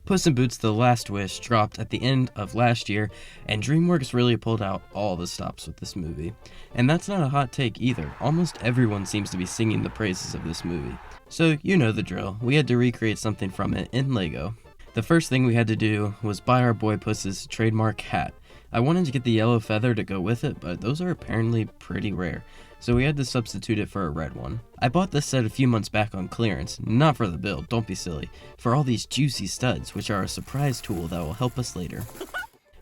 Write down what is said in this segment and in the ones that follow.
Puss in Boots: The Last Wish dropped at the end of last year, and DreamWorks really pulled out all the stops with this movie. And that's not a hot take either. Almost everyone seems to be singing the praises of this movie. So you know the drill. We had to recreate something from it in Lego. The first thing we had to do was buy our boy Puss's trademark hat. I wanted to get the yellow feather to go with it, but those are apparently pretty rare, so we had to substitute it for a red one. I bought this set a few months back on clearance, not for the build, don't be silly, for all these juicy studs, which are a surprise tool that will help us later.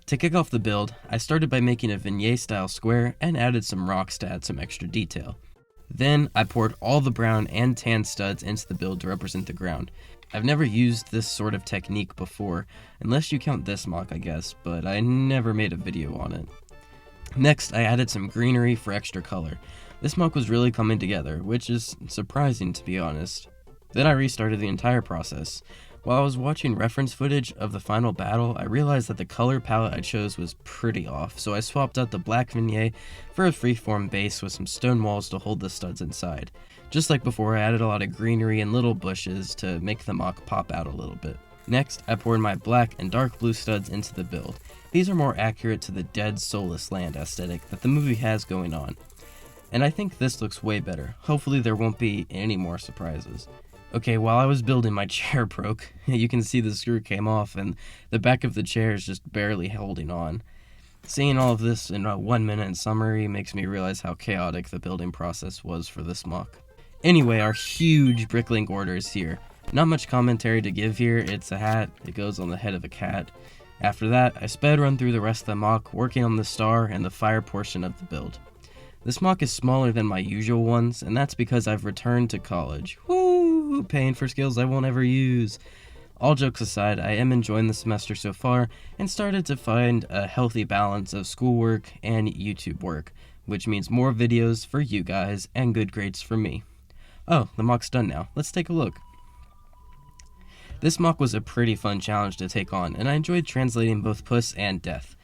To kick off the build, I started by making a vignette style square and added some rocks to add some extra detail. Then I poured all the brown and tan studs into the build to represent the ground. I've never used this sort of technique before, unless you count this MOC I guess, but I never made a video on it. Next, I added some greenery for extra color. This MOC was really coming together, which is surprising to be honest. Then I restarted the entire process. While I was watching reference footage of the final battle, I realized that the color palette I chose was pretty off, so I swapped out the black vignette for a freeform base with some stone walls to hold the studs inside. Just like before, I added a lot of greenery and little bushes to make the MOC pop out a little bit. Next, I poured my black and dark blue studs into the build. These are more accurate to the dead, soulless land aesthetic that the movie has going on. And I think this looks way better. Hopefully there won't be any more surprises. Okay, while I was building, my chair broke. You can see the screw came off and the back of the chair is just barely holding on. Seeing all of this in a 1-minute summary makes me realize how chaotic the building process was for this MOC. Anyway, our huge Bricklink order is here. Not much commentary to give here, it's a hat, it goes on the head of a cat. After that, I sped run through the rest of the MOC, working on the star and the fire portion of the build. This MOC is smaller than my usual ones, and that's because I've returned to college. Woo! Paying for skills I won't ever use. All jokes aside, I am enjoying the semester so far, and started to find a healthy balance of schoolwork and YouTube work, which means more videos for you guys and good grades for me. Oh, the MOC's done now. Let's take a look. This MOC was a pretty fun challenge to take on, and I enjoyed translating both Puss and Death.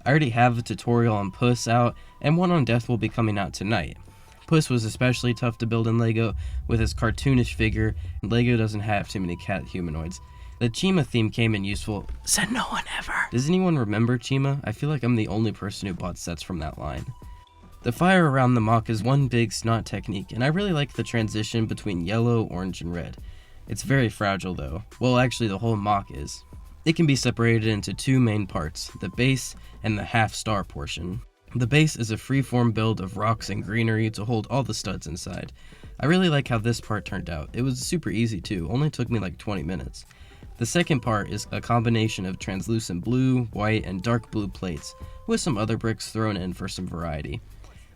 I already have a tutorial on Puss out, and one on Death will be coming out tonight. Puss was especially tough to build in Lego, with his cartoonish figure, and Lego doesn't have too many cat humanoids. The Chima theme came in useful. Said no one ever. Does anyone remember Chima? I feel like I'm the only person who bought sets from that line. The fire around the MOC is one big snot technique, and I really like the transition between yellow, orange, and red. It's very fragile though. Well, actually the whole MOC is. It can be separated into two main parts, the base and the half-star portion. The base is a free-form build of rocks and greenery to hold all the studs inside. I really like how this part turned out. It was super easy too, only took me like 20 minutes. The second part is a combination of translucent blue, white, and dark blue plates, with some other bricks thrown in for some variety.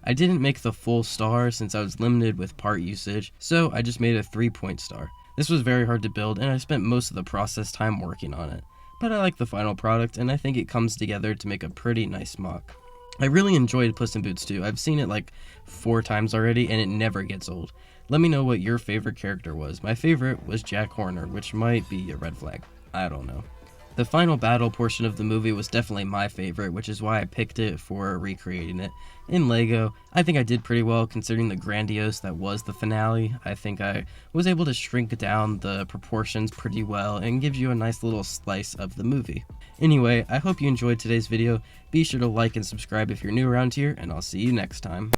I didn't make the full star since I was limited with part usage, so I just made a 3-point star. This was very hard to build, and I spent most of the process time working on it. But I like the final product, and I think it comes together to make a pretty nice MOC. I really enjoyed Puss in Boots 2. I've seen it like 4 times already, and it never gets old. Let me know what your favorite character was. My favorite was Jack Horner, which might be a red flag. I don't know. The final battle portion of the movie was definitely my favorite, which is why I picked it for recreating it. In Lego, I think I did pretty well considering the grandiose that was the finale. I think I was able to shrink down the proportions pretty well and gives you a nice little slice of the movie. Anyway, I hope you enjoyed today's video. Be sure to like and subscribe if you're new around here, and I'll see you next time.